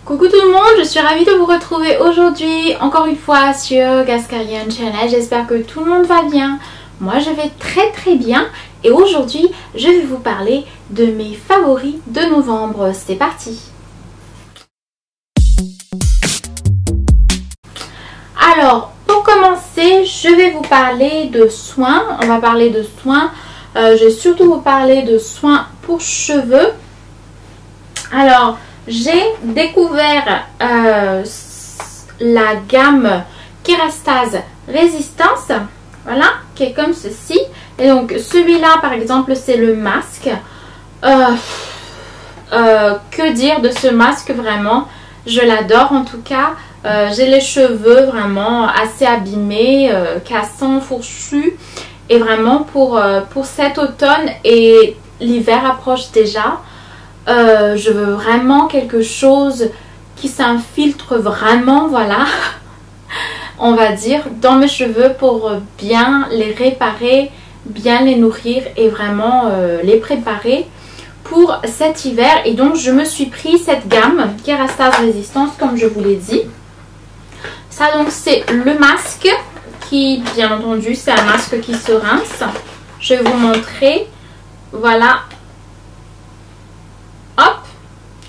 Coucou tout le monde, je suis ravie de vous retrouver aujourd'hui encore une fois sur Gascarian Channel. J'espère que tout le monde va bien. Moi je vais très bien et aujourd'hui je vais vous parler de mes favoris de novembre. C'est parti. Alors pour commencer je vais vous parler de soins. On va parler de soins. Je vais surtout vous parler de soins pour cheveux. Alors j'ai découvert la gamme Kerastase Résistance, voilà, qui est comme ceci. Et donc celui-là par exemple c'est le masque. Que dire de ce masque, vraiment, je l'adore en tout cas. J'ai les cheveux vraiment assez abîmés, cassants, fourchus. Et vraiment pour cet automne et l'hiver approche déjà. Je veux vraiment quelque chose qui s'infiltre vraiment, voilà, on va dire, dans mes cheveux pour bien les réparer, bien les nourrir et vraiment les préparer pour cet hiver. Et donc je me suis pris cette gamme Kerastase Résistance comme je vous l'ai dit. Ça donc c'est le masque qui, bien entendu, c'est un masque qui se rince. Je vais vous montrer, voilà. Hop,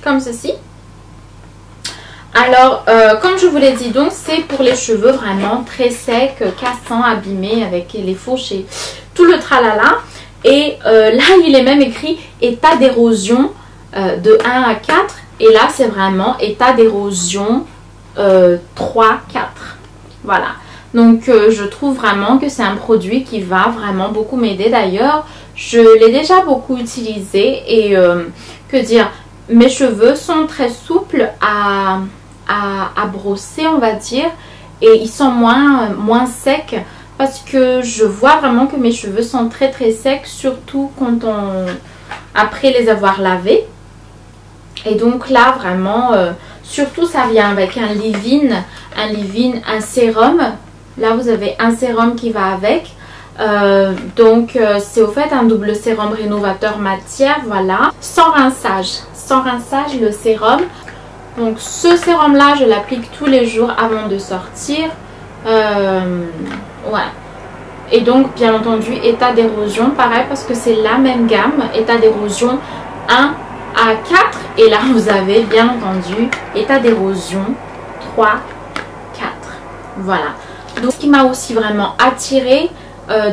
comme ceci. Alors, comme je vous l'ai dit, donc c'est pour les cheveux vraiment très secs, cassants, abîmés, avec les fourches et tout le tralala. Et là, il est même écrit état d'érosion de 1 à 4. Et là, c'est vraiment état d'érosion 3, 4. Voilà. Donc, je trouve vraiment que c'est un produit qui va vraiment beaucoup m'aider. D'ailleurs, je l'ai déjà beaucoup utilisé et... que dire, mes cheveux sont très souples à brosser, on va dire, et ils sont moins secs parce que je vois vraiment que mes cheveux sont très secs, surtout quand après les avoir lavés. Et donc là vraiment, surtout ça vient avec un leave-in, un sérum. Là vous avez un sérum qui va avec. Donc c'est au fait un double sérum rénovateur matière, voilà, sans rinçage le sérum. Donc ce sérum là je l'applique tous les jours avant de sortir, ouais. Et donc bien entendu état d'érosion pareil parce que c'est la même gamme, état d'érosion 1 à 4 et là vous avez bien entendu état d'érosion 3, 4, voilà. Donc ce qui m'a aussi vraiment attirée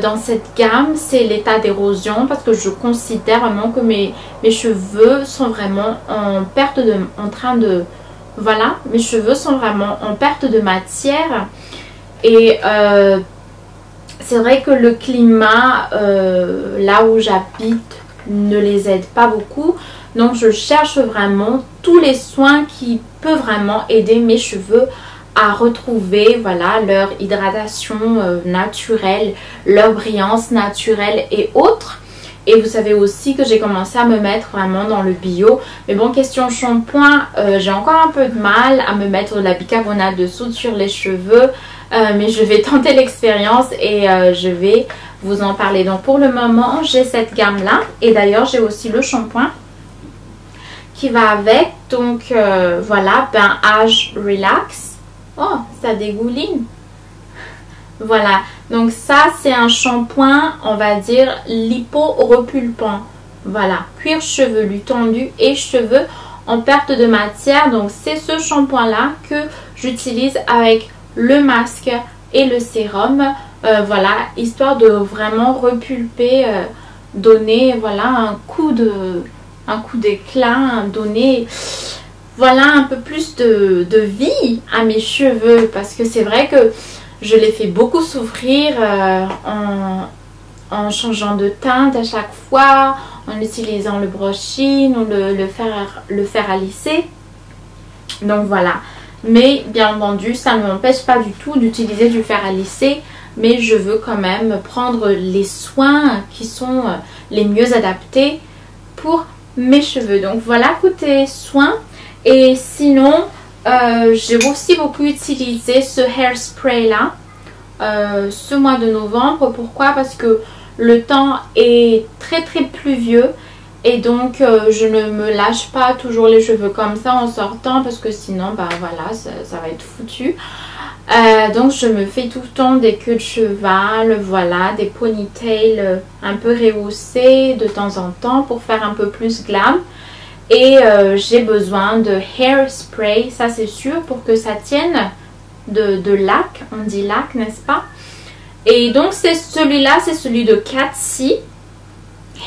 dans cette gamme, c'est l'état d'érosion parce que je considère vraiment que mes cheveux sont vraiment en perte voilà, mes cheveux sont vraiment en perte de matière et c'est vrai que le climat là où j'habite ne les aide pas beaucoup, donc je cherche vraiment tous les soins qui peuvent vraiment aider mes cheveux à retrouver, voilà, leur hydratation naturelle, leur brillance naturelle et autres. Et vous savez aussi que j'ai commencé à me mettre vraiment dans le bio. Mais bon, question shampoing, j'ai encore un peu de mal à me mettre de la bicarbonate de soude sur les cheveux. Mais je vais tenter l'expérience et je vais vous en parler. Donc pour le moment, j'ai cette gamme-là. Et d'ailleurs, j'ai aussi le shampoing qui va avec. Donc voilà, Bain Âge Relax. Oh, ça dégouline. Voilà, donc ça c'est un shampoing, on va dire lipo-repulpant. Voilà, cuir chevelu tendu et cheveux en perte de matière. Donc c'est ce shampoing là que j'utilise avec le masque et le sérum. Voilà, histoire de vraiment repulper, donner voilà un coup d'éclat, donner... Voilà un peu plus de vie à mes cheveux parce que c'est vrai que je les fais beaucoup souffrir en changeant de teinte à chaque fois, en utilisant le brush-in ou le fer à lisser. Donc voilà, mais bien entendu ça ne m'empêche pas du tout d'utiliser du fer à lisser, mais je veux quand même prendre les soins qui sont les mieux adaptés pour mes cheveux. Donc voilà, côté soins. Et sinon, j'ai aussi beaucoup utilisé ce hairspray là, ce mois de novembre. Pourquoi? Parce que le temps est très pluvieux Et donc je ne me lâche pas toujours les cheveux comme ça en sortant parce que sinon bah voilà ça va être foutu. Donc je me fais tout le temps des queues de cheval, voilà, des ponytails un peu rehaussés de temps en temps pour faire un peu plus glam. Et j'ai besoin de hairspray, ça c'est sûr, pour que ça tienne, de lac, on dit lac n'est-ce pas? Et donc c'est celui-là, c'est celui de Kat C.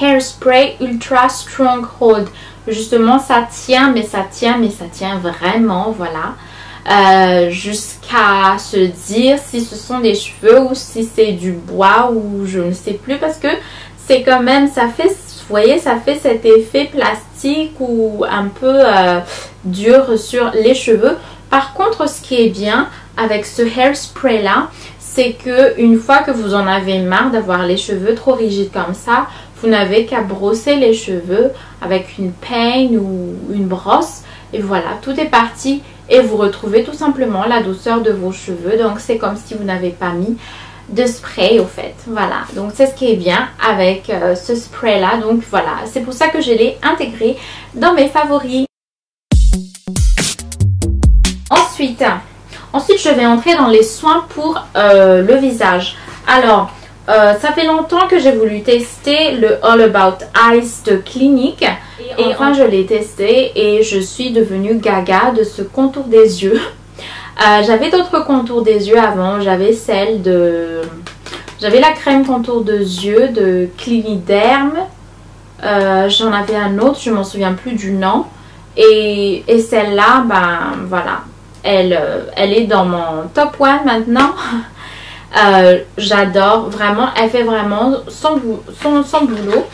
Hairspray Ultra Strong Hold. Justement ça tient, mais ça tient vraiment, voilà. Jusqu'à se dire si ce sont des cheveux ou si c'est du bois ou je ne sais plus, parce que c'est quand même, ça fait, vous voyez, ça fait cet effet plastique ou un peu dur sur les cheveux. Par contre, ce qui est bien avec ce hairspray là, c'est que une fois que vous en avez marre d'avoir les cheveux trop rigides comme ça, vous n'avez qu'à brosser les cheveux avec une peigne ou une brosse et voilà, tout est parti. Et vous retrouvez tout simplement la douceur de vos cheveux. Donc c'est comme si vous n'avez pas mis de spray au fait. Voilà, donc c'est ce qui est bien avec ce spray là. Donc voilà, c'est pour ça que je l'ai intégré dans mes favoris. Ensuite je vais entrer dans les soins pour le visage. Alors ça fait longtemps que j'ai voulu tester le All About Eyes de Clinique. Et enfin je l'ai testé et je suis devenue gaga de ce contour des yeux. J'avais d'autres contours des yeux avant. J'avais la crème contour des yeux de Cliniderm. J'en avais un autre, je m'en souviens plus du nom. Et celle-là, ben voilà, elle est dans mon top 1 maintenant. J'adore vraiment, elle fait vraiment son boulot.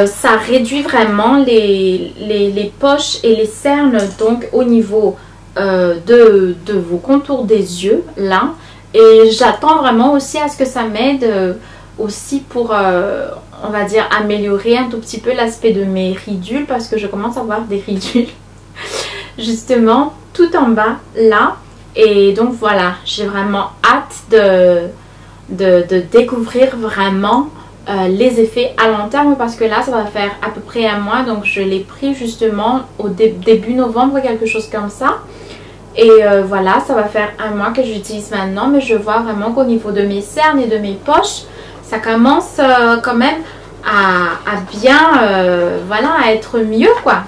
Ça réduit vraiment les poches et les cernes donc au niveau de vos contours des yeux là. Et j'attends vraiment aussi à ce que ça m'aide aussi pour on va dire améliorer un tout petit peu l'aspect de mes ridules, parce que je commence à avoir des ridules justement tout en bas là. Et donc voilà, j'ai vraiment hâte de découvrir vraiment les effets à long terme, parce que là ça va faire à peu près un mois. Donc je l'ai pris justement au début novembre, quelque chose comme ça. Et voilà, ça va faire un mois que j'utilise maintenant. Mais je vois vraiment qu'au niveau de mes cernes et de mes poches, ça commence quand même à bien, voilà, à être mieux quoi.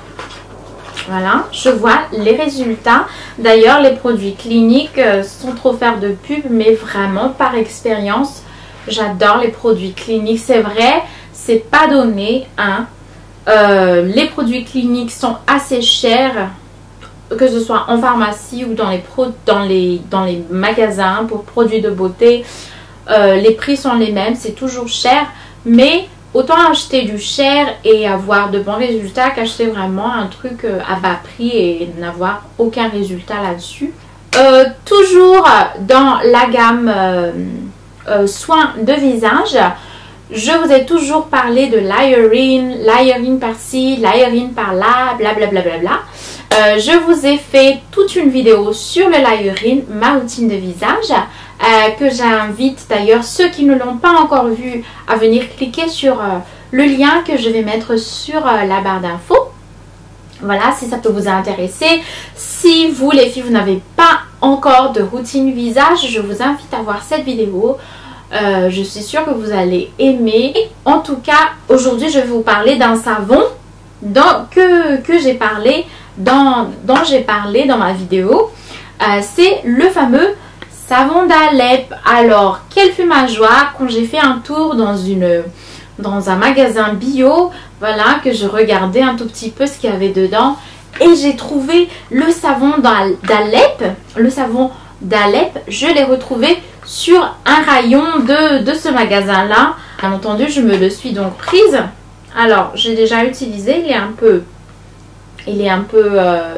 Voilà, je vois les résultats. D'ailleurs, les produits cliniques, sans trop faire de pub, mais vraiment par expérience, j'adore les produits cliniques. C'est vrai, c'est pas donné, hein. Les produits cliniques sont assez chers, que ce soit en pharmacie ou dans les magasins pour produits de beauté. Les prix sont les mêmes, c'est toujours cher, mais autant acheter du cher et avoir de bons résultats qu'acheter vraiment un truc à bas prix et n'avoir aucun résultat là-dessus. Toujours dans la gamme soins de visage, je vous ai toujours parlé de layering par-ci, layering par-là, blablabla. Je vous ai fait toute une vidéo sur le layering, ma routine de visage, que j'invite d'ailleurs ceux qui ne l'ont pas encore vu à venir cliquer sur le lien que je vais mettre sur la barre d'infos. Voilà, si ça peut vous intéresser. Si vous les filles, vous n'avez pas encore de routine visage, je vous invite à voir cette vidéo. Je suis sûre que vous allez aimer. En tout cas, aujourd'hui je vais vous parler d'un savon que j'ai parlé dont j'ai parlé dans ma vidéo. C'est le fameux savon d'Alep. Alors, quelle fut ma joie quand j'ai fait un tour dans un magasin bio, voilà, que je regardais un tout petit peu ce qu'il y avait dedans, et j'ai trouvé le savon d'Alep. Le savon d'Alep, je l'ai retrouvé sur un rayon de ce magasin là. Bien entendu, je me le suis donc prise. Alors, j'ai déjà utilisé, il est un peu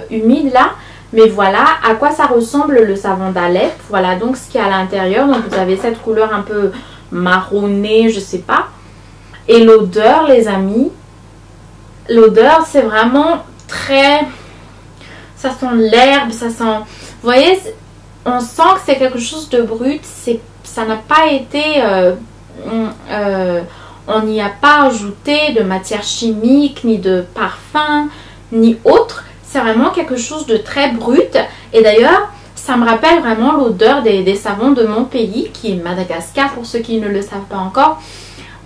humide là. Mais voilà à quoi ça ressemble le savon d'Alep. Voilà donc ce qu'il y a à l'intérieur. Donc vous avez cette couleur un peu marronnée, je sais pas. Et l'odeur, les amis, l'odeur c'est vraiment très... Ça sent l'herbe, ça sent... Vous voyez, on sent que c'est quelque chose de brut. Ça n'a pas été... On n'y a pas ajouté de matière chimique, ni de parfum, ni autre. C'est vraiment quelque chose de très brut. Et d'ailleurs, ça me rappelle vraiment l'odeur des savons de mon pays, qui est Madagascar, pour ceux qui ne le savent pas encore.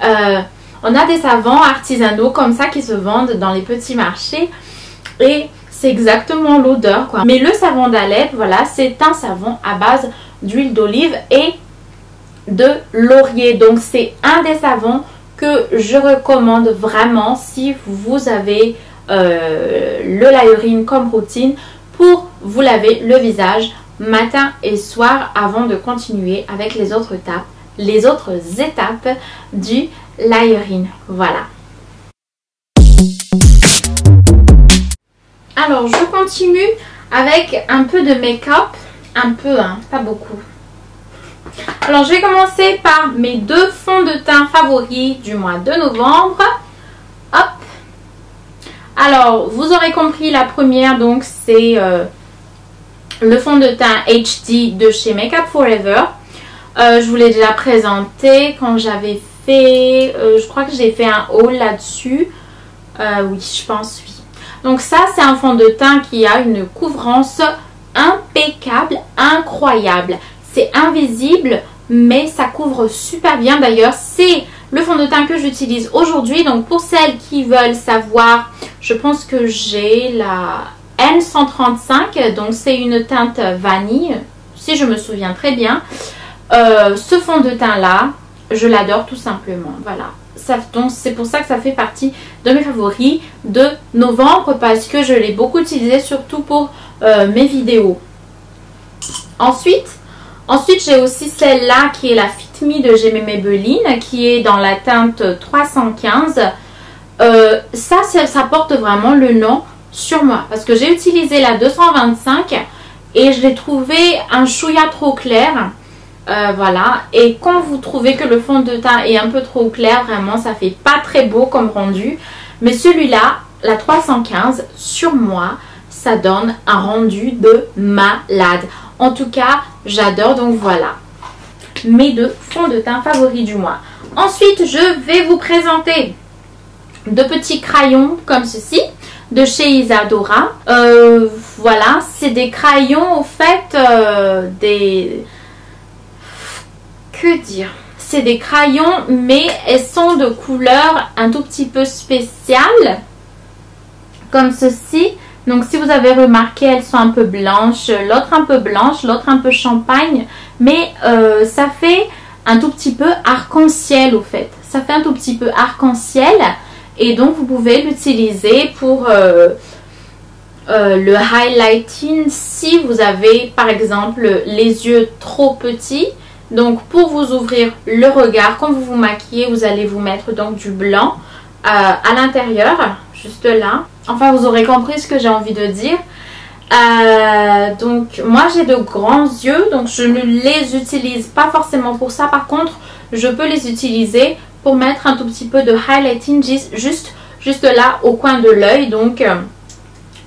On a des savons artisanaux comme ça qui se vendent dans les petits marchés. Et c'est exactement l'odeur, quoi. Mais le savon d'Alep, voilà, c'est un savon à base d'huile d'olive et de laurier. Donc c'est un des savons que je recommande vraiment si vous avez le Liorine comme routine pour vous laver le visage matin et soir avant de continuer avec les autres étapes du Liorine. Voilà. Alors je continue avec un peu de make-up, un peu, hein, pas beaucoup. Alors je vais commencer par mes deux fonds de teint favoris du mois de novembre. Hop. Alors vous aurez compris, la première donc c'est le fond de teint HD de chez Makeup Forever. Je vous l'ai déjà présenté quand j'avais fait, je crois que j'ai fait un haul là-dessus. Oui, je pense oui. Donc ça c'est un fond de teint qui a une couvrance impeccable, incroyable. C'est invisible mais ça couvre super bien. D'ailleurs c'est le fond de teint que j'utilise aujourd'hui. Donc pour celles qui veulent savoir, je pense que j'ai la N135. Donc c'est une teinte vanille si je me souviens très bien. Ce fond de teint là, je l'adore tout simplement. Voilà. Donc c'est pour ça que ça fait partie de mes favoris de novembre, parce que je l'ai beaucoup utilisé surtout pour mes vidéos. Ensuite j'ai aussi celle-là qui est la Fit Me de Gemma Maybelline, qui est dans la teinte 315. Ça porte vraiment le nom sur moi, parce que j'ai utilisé la 225 et je l'ai trouvé un chouïa trop clair. Voilà, et quand vous trouvez que le fond de teint est un peu trop clair, vraiment ça fait pas très beau comme rendu. Mais celui-là, la 315, sur moi, ça donne un rendu de malade. En tout cas, j'adore. Donc voilà, mes deux fonds de teint favoris du mois. Ensuite, je vais vous présenter deux petits crayons comme ceci de chez Isadora. Voilà, c'est des crayons au fait que dire, c'est des crayons mais elles sont de couleur un tout petit peu spéciale comme ceci. Donc si vous avez remarqué, elles sont un peu blanches, l'autre un peu blanche, l'autre un peu champagne, mais ça fait un tout petit peu arc-en-ciel au fait. Ça fait un tout petit peu arc-en-ciel et donc vous pouvez l'utiliser pour le highlighting si vous avez par exemple les yeux trop petits. Donc pour vous ouvrir le regard, quand vous vous maquillez, vous allez vous mettre donc du blanc à l'intérieur, juste là. Enfin vous aurez compris ce que j'ai envie de dire. Donc moi j'ai de grands yeux, donc je ne les utilise pas forcément pour ça. Par contre je peux les utiliser pour mettre un tout petit peu de highlighting juste là au coin de l'œil. Donc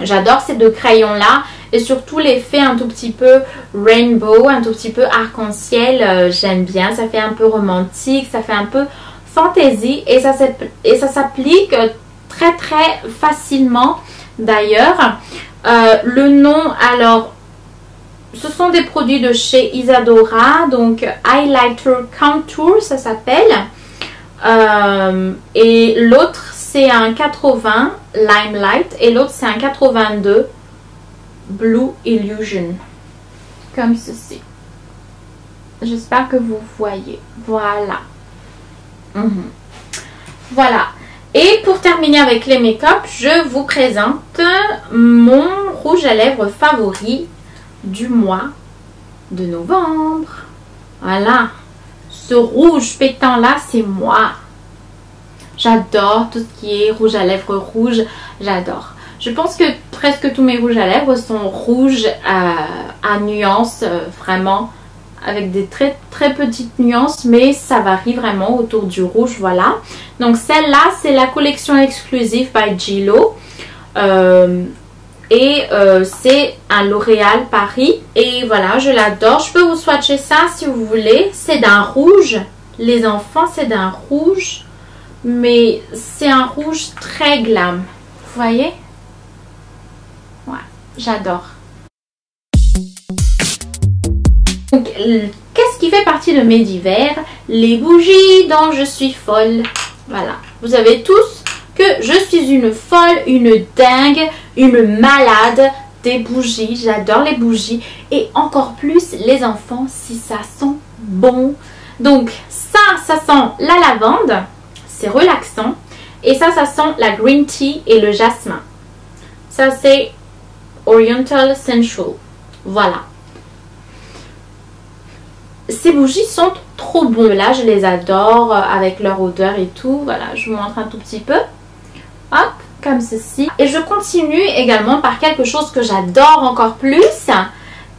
j'adore ces deux crayons là. Et surtout l'effet un tout petit peu rainbow, un tout petit peu arc-en-ciel, j'aime bien. Ça fait un peu romantique, ça fait un peu fantaisie et ça s'applique très très facilement d'ailleurs. Le nom, alors ce sont des produits de chez Isadora, donc Highlighter Contour ça s'appelle. Et l'autre c'est un 80 Limelight et l'autre c'est un 82 Blue Illusion, comme ceci. J'espère que vous voyez. Voilà. Voilà. Et pour terminer avec les make-up, je vous présente mon rouge à lèvres favori du mois de novembre. Voilà. Ce rouge pétant là, c'est moi. J'adore tout ce qui est rouge à lèvres rouge. J'adore. Je pense que presque tous mes rouges à lèvres sont rouges à nuances, vraiment, avec des très très petites nuances, mais ça varie vraiment autour du rouge, voilà. Donc celle-là, c'est la collection exclusive by Gillo. C'est un L'Oréal Paris. Et voilà, je l'adore. Je peux vous swatcher ça si vous voulez. C'est d'un rouge. Les enfants, c'est d'un rouge mais c'est un rouge très glam. Vous voyez? Ouais, j'adore. Donc, qu'est-ce qui fait partie de mes divers? Les bougies dont je suis folle. Voilà, vous savez tous que je suis une folle, une dingue, une malade des bougies. J'adore les bougies et encore plus les enfants si ça sent bon. Donc ça sent la lavande, c'est relaxant. Et ça sent la green tea et le jasmin. Ça c'est Oriental Sensual. Voilà. Ces bougies sont trop bonnes. Là, je les adore avec leur odeur et tout. Voilà, je vous montre un tout petit peu. Hop, comme ceci. Et je continue également par quelque chose que j'adore encore plus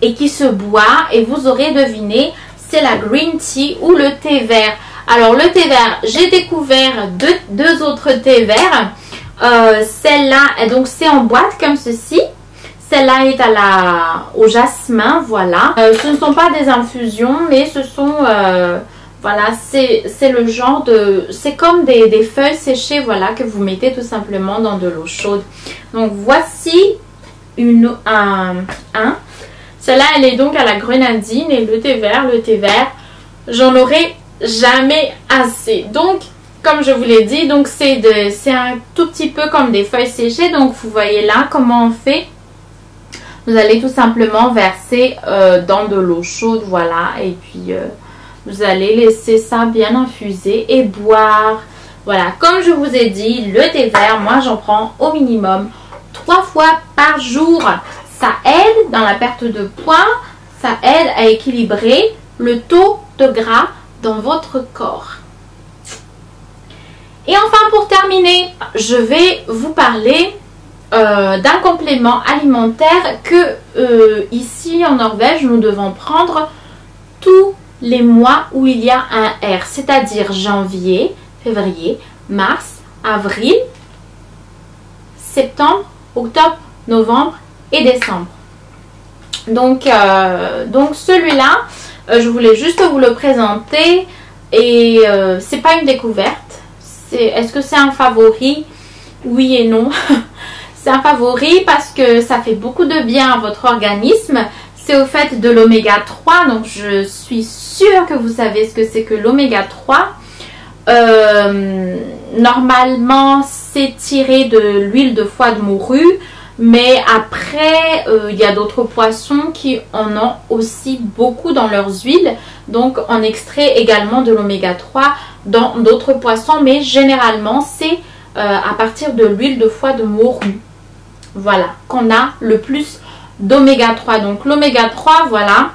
et qui se boit. Et vous aurez deviné, c'est la green tea ou le thé vert. Alors, le thé vert, j'ai découvert deux autres thés verts. Celle-là, donc c'est en boîte comme ceci. Celle-là est au jasmin, voilà. Ce ne sont pas des infusions, mais ce sont, voilà, c'est le genre de... C'est comme des feuilles séchées, voilà, que vous mettez tout simplement dans de l'eau chaude. Donc, voici Celle-là, elle est donc à la grenadine et le thé vert, j'en aurai jamais assez. Donc, comme je vous l'ai dit, donc c'est un tout petit peu comme des feuilles séchées. Donc, vous voyez là comment on fait. Vous allez tout simplement verser dans de l'eau chaude, voilà, et puis vous allez laisser ça bien infuser et boire. Voilà, comme je vous ai dit, le thé vert, moi j'en prends au minimum 3 fois par jour. Ça aide dans la perte de poids, ça aide à équilibrer le taux de gras dans votre corps. Et enfin, pour terminer, je vais vous parler d'un complément alimentaire que ici en Norvège nous devons prendre tous les mois où il y a un R, c'est-à-dire janvier, février, mars, avril, septembre, octobre, novembre et décembre. Donc celui-là, je voulais juste vous le présenter et c'est pas une découverte. Est-ce que c'est un favori? Oui et non. C'est un favori parce que ça fait beaucoup de bien à votre organisme. C'est au fait de l'oméga 3. Donc, je suis sûre que vous savez ce que c'est que l'oméga 3. Normalement, c'est tiré de l'huile de foie de morue. Mais après, il y a d'autres poissons qui en ont aussi beaucoup dans leurs huiles. Donc, on extrait également de l'oméga 3 dans d'autres poissons. Mais généralement, c'est à partir de l'huile de foie de morue. Voilà, qu'on a le plus d'oméga 3. Donc l'oméga 3, voilà,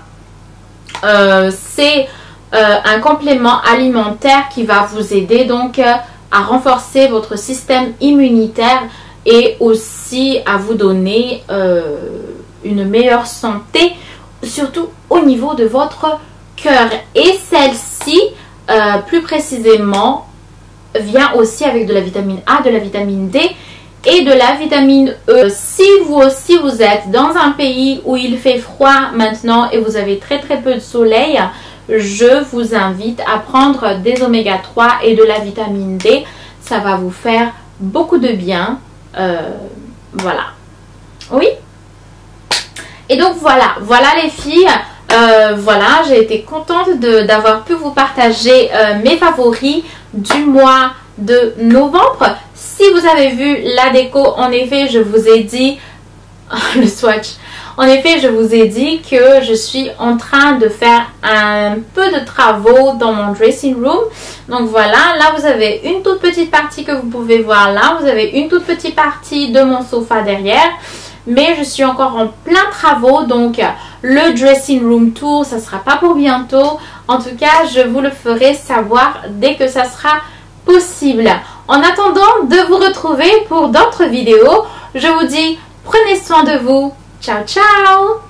c'est un complément alimentaire qui va vous aider donc à renforcer votre système immunitaire et aussi à vous donner une meilleure santé, surtout au niveau de votre cœur. Et celle-ci, plus précisément, vient aussi avec de la vitamine A, de la vitamine D et de la vitamine E. Si vous aussi vous êtes dans un pays où il fait froid maintenant et vous avez très peu de soleil, je vous invite à prendre des oméga 3 et de la vitamine D. Ça va vous faire beaucoup de bien. Voilà. Oui. Et donc voilà les filles. Voilà, j'ai été contente d'avoir pu vous partager mes favoris du mois de novembre. Si vous avez vu la déco, en effet, je vous ai dit le swatch. En effet, je vous ai dit que je suis en train de faire un peu de travaux dans mon dressing room. Donc voilà, là vous avez une toute petite partie que vous pouvez voir là. Vous avez une toute petite partie de mon sofa derrière. Mais je suis encore en plein travaux, donc le dressing room tour, ça ne sera pas pour bientôt. En tout cas, je vous le ferai savoir dès que ça sera possible. En attendant de vous retrouver pour d'autres vidéos, je vous dis prenez soin de vous. Ciao, ciao!